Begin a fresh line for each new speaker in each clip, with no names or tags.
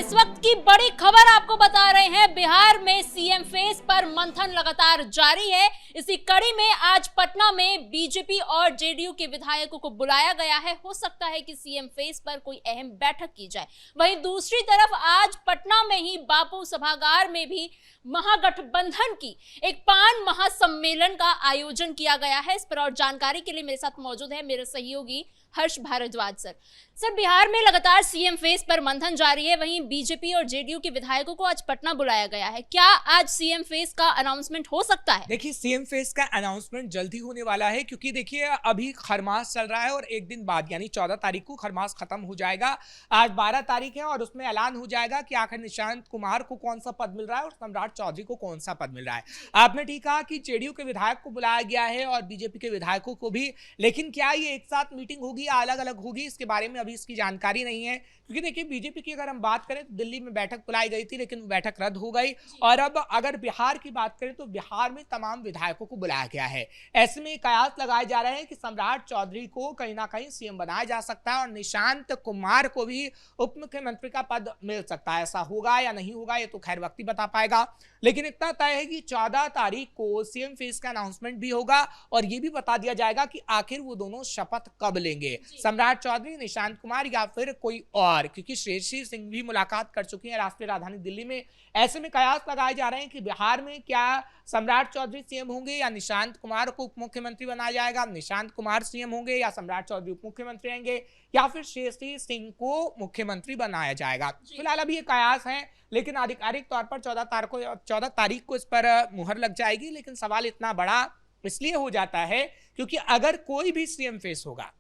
इस वक्त की बड़ी खबर आपको बता रहे हैं। बिहार में सीएम फेस पर मंथन लगातार जारी है। इसी कड़ी में आज पटना में बीजेपी और जेडीयू के विधायकों को बुलाया गया है। हो सकता है कि सीएम फेस पर कोई अहम बैठक की जाए। वहीं दूसरी तरफ आज पटना में ही बापू सभागार में भी महागठबंधन की एक पान महासम्मेलन का आयोजन किया गया है। इस पर और जानकारी के लिए मेरे साथ मौजूद है मेरे सहयोगी हर्ष भारद्वाज सर, बिहार में लगातार सीएम फेस पर मंथन जारी है। वहीं बीजेपी और जेडीयू के विधायकों को आज पटना बुलाया गया है। क्या आज सीएम फेस का अनाउंसमेंट हो सकता है?
देखिए, सीएम फेस का अनाउंसमेंट जल्दी होने वाला है, क्योंकि देखिए अभी खरमास चल रहा है और एक दिन बाद यानी 14 तारीख को खरमास खत्म हो जाएगा। आज 12 तारीख है और उसमें ऐलान हो जाएगा कि आखिर निशांत कुमार को कौन सा पद मिल रहा है और सम्राट चौधरी को कौन सा पद मिल रहा है। आपने ठीक कहा कि जेडीयू के विधायक को बुलाया गया है और बीजेपी के विधायकों को भी, लेकिन क्या ये एक साथ मीटिंग होगी या अलग अलग होगी, इसके बारे में अभी इसकी जानकारी नहीं है। क्योंकि देखिए बीजेपी की अगर हम बात करें तो दिल्ली में बैठक बुलाई गई थी, लेकिन बैठक रद्द हो गई। और अब अगर बिहार की बात करें तो बिहार में तमाम विधायकों को बुलाया गया है। ऐसे में कयास लगाए जा रहे हैं कि सम्राट चौधरी को कहीं ना कहीं सीएम बनाया जा सकता है और निशांत कुमार को भी उप मुख्यमंत्री का पद मिल सकता है। ऐसा होगा या नहीं होगा ये तो खैर वक्त ही बता पाएगा, लेकिन इतना तय है कि 14 तारीख को सीएम फेस का अनाउंसमेंट भी होगा और ये भी बता दिया जाएगा कि आखिर वो दोनों शपथ कब लेंगे, सम्राट चौधरी, निशांत कुमार या फिर कोई और। क्योंकि श्रेयसी सिंह भी मुलाकात कर चुकी हैं राष्ट्रीय राजधानी दिल्ली में। ऐसे में कयास लगाए जा रहे हैं कि बिहार में क्या सम्राट चौधरी सीएम होंगे या निशांत कुमार को उप मुख्यमंत्री बनाया जाएगा, निशांत कुमार सीएम होंगे या सम्राट चौधरी उप मुख्यमंत्री रहेंगे या फिर श्रेयसी सिंह को मुख्यमंत्री बनाया जाएगा। फिलहाल अभी ये कयास है, लेकिन आधिकारिक तौर पर 14 तारीख को इस पर मुहर लग जाएगी। लेकिन सवाल इतना बड़ा इसलिए हो जाता है क्योंकि अगर कोई भी सीएम फेस होगा,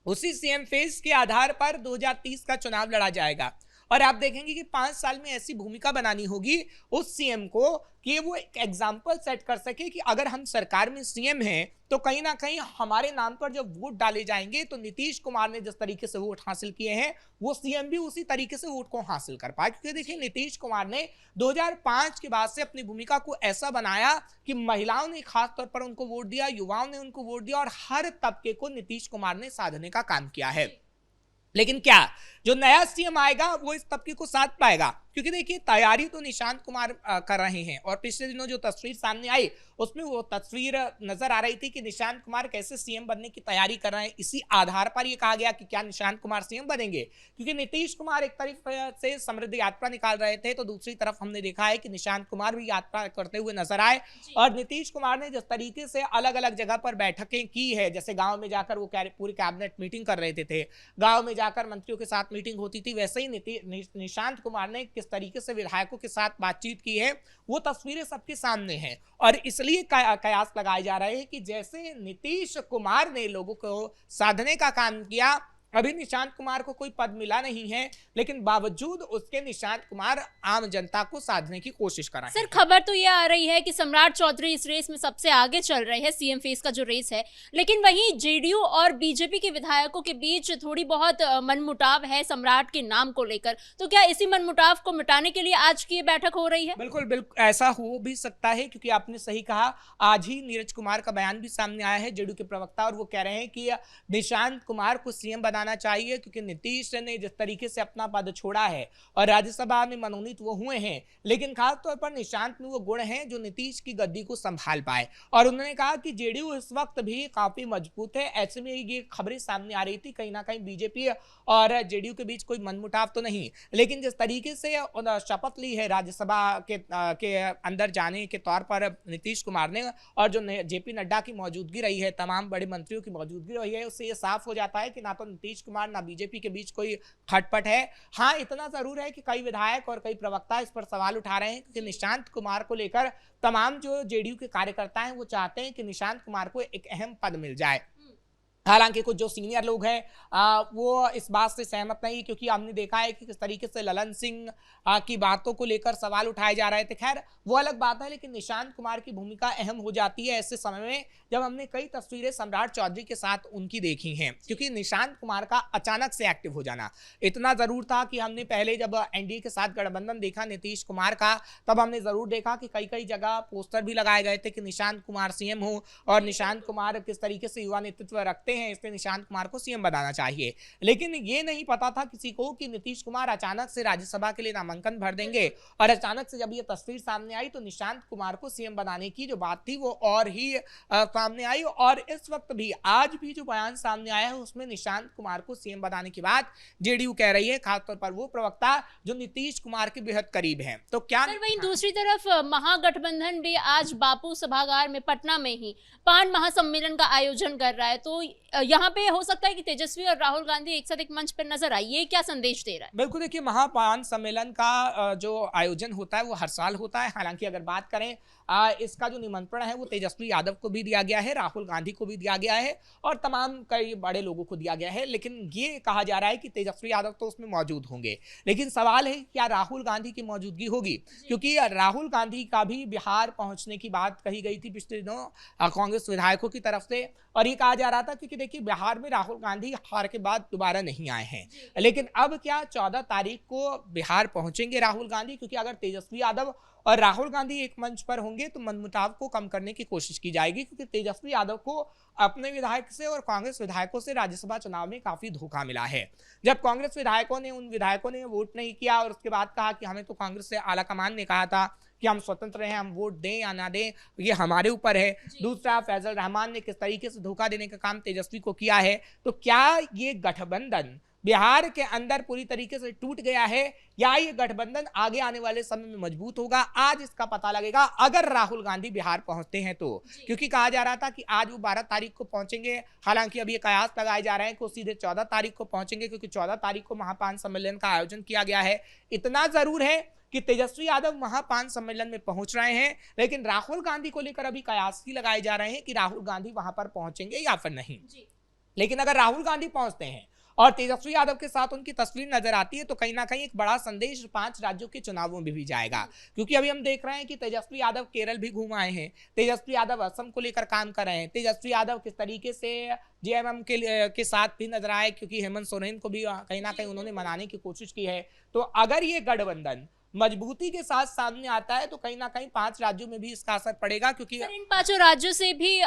उसी सीएम फेस के आधार पर 2030 का चुनाव लड़ा जाएगा। और आप देखेंगे कि 5 साल में ऐसी भूमिका बनानी होगी उस सीएम को कि वो एक एग्जाम्पल सेट कर सके कि अगर हम सरकार में सीएम हैं तो कहीं ना कहीं हमारे नाम पर जब वोट डाले जाएंगे तो नीतीश कुमार ने जिस तरीके से वोट हासिल किए हैं वो सीएम भी उसी तरीके से वोट को हासिल कर पाए। क्योंकि देखिए नीतीश कुमार ने 2005 के बाद से अपनी भूमिका को ऐसा बनाया कि महिलाओं ने खास तौर पर उनको वोट दिया, युवाओं ने उनको वोट दिया और हर तबके को नीतीश कुमार ने साधने का काम किया है। लेकिन क्या जो नया सीएम आएगा वो इस तबके को साथ पाएगा? क्योंकि देखिए तैयारी तो निशांत कुमार कर रहे हैं और पिछले दिनों जो तस्वीर सामने आई उसमें वो तस्वीर नजर आ रही थी कि निशांत कुमार कैसे सीएम बनने की तैयारी कर रहे हैं। इसी आधार पर ये कहा गया कि क्या निशांत कुमार सीएम बनेंगे, क्योंकि नीतीश कुमार एक तरफ से समृद्धि यात्रा निकाल रहे थे तो दूसरी तरफ हमने देखा है कि निशांत कुमार भी यात्रा करते हुए नजर आए। और नीतीश कुमार ने जिस तरीके से अलग अलग जगह पर बैठकें की है, जैसे गाँव में जाकर वो पूरी कैबिनेट मीटिंग कर रहे थे, गाँव में जाकर मंत्रियों के साथ मीटिंग होती थी, वैसे ही निशांत कुमार ने किस तरीके से विधायकों के साथ बातचीत की है वो तस्वीरें सबके सामने हैं। और इसलिए कयास लगाए जा रहे हैं कि जैसे नीतीश कुमार ने लोगों को साधने का काम किया, अभी निशांत कुमार को कोई पद मिला नहीं है, लेकिन बावजूद उसके निशांत कुमार आम जनता को साधने की कोशिश कर रहे हैं।
सर खबर तो ये आ रही है कि सम्राट चौधरी इस रेस में सबसे आगे चल रहे हैं, सीएम फेस का जो रेस है, लेकिन वहीं जेडीयू और बीजेपी के विधायकों के बीच थोड़ी बहुत मनमुटाव है सम्राट के नाम को लेकर। तो क्या इसी मनमुटाव को मिटाने के लिए आज की ये बैठक हो रही है?
बिल्कुल बिल्कुल ऐसा हो भी सकता है, क्योंकि आपने सही कहा, आज ही नीरज कुमार का बयान भी सामने आया है, जेडीयू के प्रवक्ता, और वो कह रहे हैं कि निशांत कुमार को सीएम बनाना चाहिए क्योंकि नीतीश ने जिस तरीके से अपना पद छोड़ा है और राज्यसभा में मनोनीत वो हुए हैं, लेकिन खास तौर पर निशांत में वो गुण हैं जो नीतीश की गद्दी को संभाल पाए। और उन्होंने कहा कि जेडीयू इस वक्त भी काफी मजबूत है। ऐसे में ये खबरें सामने आ रही थी कहीं ना कहीं बीजेपी और जेडीयू के बीच कोई मनमुटाव तो नहीं, लेकिन जिस तरीके से शपथ ली है राज्यसभा के अंदर जाने के तौर पर नीतीश कुमार ने, और जो जेपी नड्डा की मौजूदगी रही है, तमाम बड़े मंत्रियों की मौजूदगी रही है, उससे ये साफ हो जाता है कि ना तो नीतीश कुमार ना बीजेपी के बीच कोई खटपट है। हाँ, इतना जरूर है कि कई विधायक और कई प्रवक्ता इस पर सवाल उठा रहे हैं कि निशांत कुमार को लेकर तमाम जो जेडीयू के कार्यकर्ता हैं वो चाहते हैं कि निशांत कुमार को एक अहम पद मिल जाए। हालांकि कुछ जो सीनियर लोग हैं वो इस बात से सहमत नहीं, क्योंकि हमने देखा है कि किस तरीके से ललन सिंह की बातों को लेकर सवाल उठाए जा रहे थे। खैर वो अलग बात है, लेकिन निशांत कुमार की भूमिका अहम हो जाती है ऐसे समय में जब हमने कई तस्वीरें सम्राट चौधरी के साथ उनकी देखी हैं। क्योंकि निशांत कुमार का अचानक से एक्टिव हो जाना इतना जरूर था कि हमने पहले जब एनडीए के साथ गठबंधन देखा नीतीश कुमार का, तब हमने जरूर देखा कि कई जगह पोस्टर भी लगाए गए थे कि निशांत कुमार सीएम हो और निशांत कुमार किस तरीके से युवा नेतृत्व रखते करते हैं इसलिए निशांत कुमार को सीएम बनाना चाहिए। लेकिन ये नहीं पता था किसी को कि नीतीश कुमार अचानक से राज्यसभा के लिए नामांकन भर देंगे, और अचानक से जब ये तस्वीर सामने आई तो निशांत कुमार को सीएम बनाने की जो बात थी वो और ही सामने आई। और इस वक्त भी आज भी जो बयान सामने आया है उसमें निशांत कुमार को सीएम बनाने की बात जेडीयू कह रही है, खासतौर पर वो प्रवक्ता जो नीतीश कुमार के बेहद करीब हैं। तो क्या
वहीं दूसरी तरफ महागठबंधन भी आज बापू सभागार में पटना में ही पान महासम्मेलन का आयोजन कर रहा है, तो यहाँ पे हो सकता है कि तेजस्वी और राहुल गांधी एक साथ एक मंच पर नजर आए, ये क्या संदेश दे रहा है?
बिल्कुल, देखिए महापान सम्मेलन का जो आयोजन होता है वो हर साल होता है। हालांकि अगर बात करें इसका जो निमंत्रण है वो तेजस्वी यादव को भी दिया गया है, राहुल गांधी को भी दिया गया है और तमाम कई बड़े लोगों को दिया गया है। लेकिन ये कहा जा रहा है कि तेजस्वी यादव तो उसमें मौजूद होंगे, लेकिन सवाल है क्या राहुल गांधी की मौजूदगी होगी, क्योंकि राहुल गांधी का भी बिहार पहुंचने की बात कही गई थी पिछले दिनों कांग्रेस विधायकों की तरफ से, और ये कहा जा रहा था क्योंकि देखिए बिहार में राहुल गांधी हार के बाद दोबारा नहीं आए हैं। लेकिन अब क्या 14 तारीख को बिहार पहुंचेंगे राहुल गांधी, क्योंकि अगर तेजस्वी यादव और राहुल गांधी एक मंच पर होंगे तो मनमुटाव को कम करने की कोशिश की जाएगी, क्योंकि तेजस्वी यादव को अपने विधायक से और कांग्रेस विधायकों से राज्यसभा चुनाव में काफी धोखा मिला है। जब कांग्रेस विधायकों ने उन विधायकों ने वोट नहीं किया और उसके बाद कहा कि हमें तो कांग्रेस से आला कमान ने कहा था कि हम स्वतंत्र हैं, हम वोट दें या ना दें ये हमारे ऊपर है। दूसरा, फैजल रहमान ने किस तरीके से धोखा देने का काम तेजस्वी को किया है। तो क्या ये गठबंधन बिहार के अंदर पूरी तरीके से टूट गया है या ये गठबंधन आगे आने वाले समय में मजबूत होगा, आज इसका पता लगेगा अगर राहुल गांधी बिहार पहुंचते हैं तो। क्योंकि कहा जा रहा था कि आज वो 12 तारीख को पहुंचेंगे, हालांकि अब ये कयास लगाए जा रहे हैं कि वो सीधे 14 तारीख को पहुंचेंगे, क्योंकि 14 तारीख को महापान सम्मेलन का आयोजन किया गया है। इतना जरूर है कि तेजस्वी यादव महापान सम्मेलन में पहुंच रहे हैं, लेकिन राहुल गांधी को लेकर अभी कयास ही लगाए जा रहे हैं कि राहुल गांधी वहां पर पहुंचेंगे या फिर नहीं। लेकिन अगर राहुल गांधी पहुंचते हैं और तेजस्वी यादव के साथ उनकी तस्वीर नजर आती है तो कहीं ना कहीं एक बड़ा संदेश 5 राज्यों के चुनावों में भी जाएगा। क्योंकि अभी हम देख रहे हैं कि तेजस्वी यादव केरल भी घूम आए हैं, तेजस्वी यादव असम को लेकर काम कर रहे हैं, तेजस्वी यादव किस तरीके से जेएमएम के साथ भी नजर आए, क्योंकि हेमंत सोरेन को भी कहीं ना कहीं उन्होंने मनाने की कोशिश की है। तो अगर ये गठबंधन मजबूती के साथ सामने आता है तो कहीं ना कहीं 5 राज्यों में भी इसका असर पड़ेगा, क्योंकि
इन 5 राज्यों से भी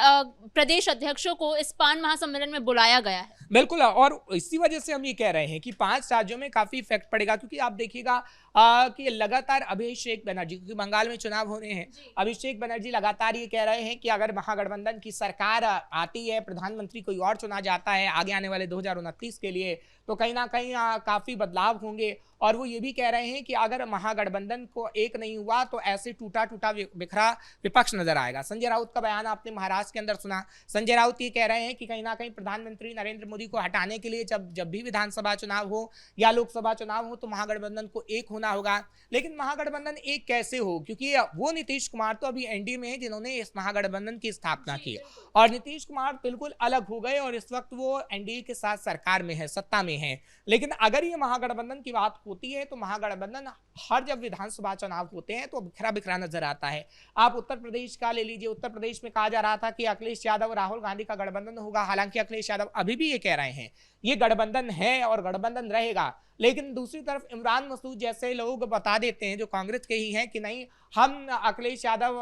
प्रदेश अध्यक्षों को इस पान महासम्मेलन में बुलाया गया है।
बिल्कुल, और इसी वजह से हम ये कह रहे हैं कि 5 राज्यों में काफी इफेक्ट पड़ेगा, क्योंकि आप देखिएगा कि लगातार अभिषेक बनर्जी, क्योंकि बंगाल में चुनाव होने हैं, अभिषेक बनर्जी लगातार ये कह रहे हैं कि अगर महागठबंधन की सरकार आती है, प्रधानमंत्री कोई और चुना जाता है आगे आने वाले 2029 के लिए, तो कहीं ना कहीं काफी बदलाव होंगे। और वो ये भी कह रहे हैं कि अगर महागठबंधन को एक नहीं हुआ तो ऐसे टूटा टूटा बिखरा विपक्ष नजर आएगा। संजय राउत का बयान आपने महाराष्ट्र के अंदर सुना। संजय राउत ये कह रहे हैं कि कहीं ना कहीं प्रधानमंत्री नरेंद्र मोदी को हटाने के लिए जब भी विधानसभा चुनाव हो या लोकसभा चुनाव हो तो महागठबंधन को एक होना होगा। लेकिन महागठबंधन एक कैसे हो, क्योंकि वो नीतीश कुमार तो अभी एनडीए में है जिन्होंने इस महागठबंधन की स्थापना की, और नीतीश कुमार बिल्कुल अलग हो गए और इस वक्त वो एनडीए के साथ सरकार में है, सत्ता में है। लेकिन अगर ये महागठबंधन की बात होती है तो महागठबंधन हर जब विधानसभा चुनाव होते हैं तो बिखरा बिखरा नजर आता है। आप उत्तर प्रदेश का ले लीजिए, उत्तर प्रदेश में कहा जा रहा था कि अखिलेश यादव और राहुल गांधी का गठबंधन होगा, हालांकि अखिलेश यादव अभी भी ये कह रहे हैं ये गठबंधन है और गठबंधन रहेगा। लेकिन दूसरी तरफ इमरान मसूद जैसे लोग बता देते हैं जो कांग्रेस के ही हैं कि नहीं, हम अखिलेश यादव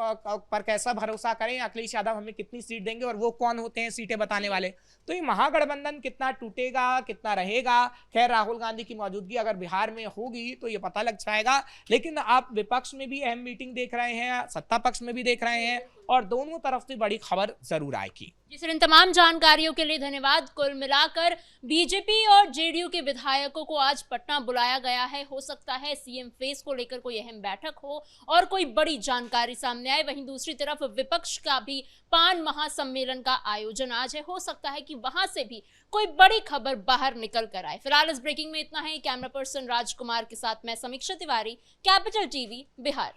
पर कैसा भरोसा करें, अखिलेश यादव हमें कितनी सीट देंगे और वो कौन होते हैं सीटें बताने वाले। तो ये महागठबंधन कितना टूटेगा कितना रहेगा, खैर राहुल गांधी की मौजूदगी अगर बिहार में होगी तो ये पता लग जाएगा। लेकिन आप विपक्ष में भी अहम मीटिंग देख रहे हैं, सत्ता पक्ष में भी देख रहे हैं, और दोनों तरफ से बड़ी खबर जरूर आएगी।
सर, इन तमाम जानकारियों के लिए धन्यवाद। कुल मिलाकर बीजेपी और जेडीयू के विधायकों को आज पटना बुलाया गया है। हो सकता है सीएम फेस को लेकर कोई अहम बैठक हो और कोई बड़ी जानकारी सामने आए। वहीं दूसरी तरफ विपक्ष का भी पान महासम्मेलन का आयोजन आज है, हो सकता है कि वहां से भी कोई बड़ी खबर बाहर निकल कर आए। फिलहाल इस ब्रेकिंग में इतना है। कैमरा पर्सन राजकुमार के साथ मैं समीक्षा तिवारी, कैपिटल टीवी बिहार।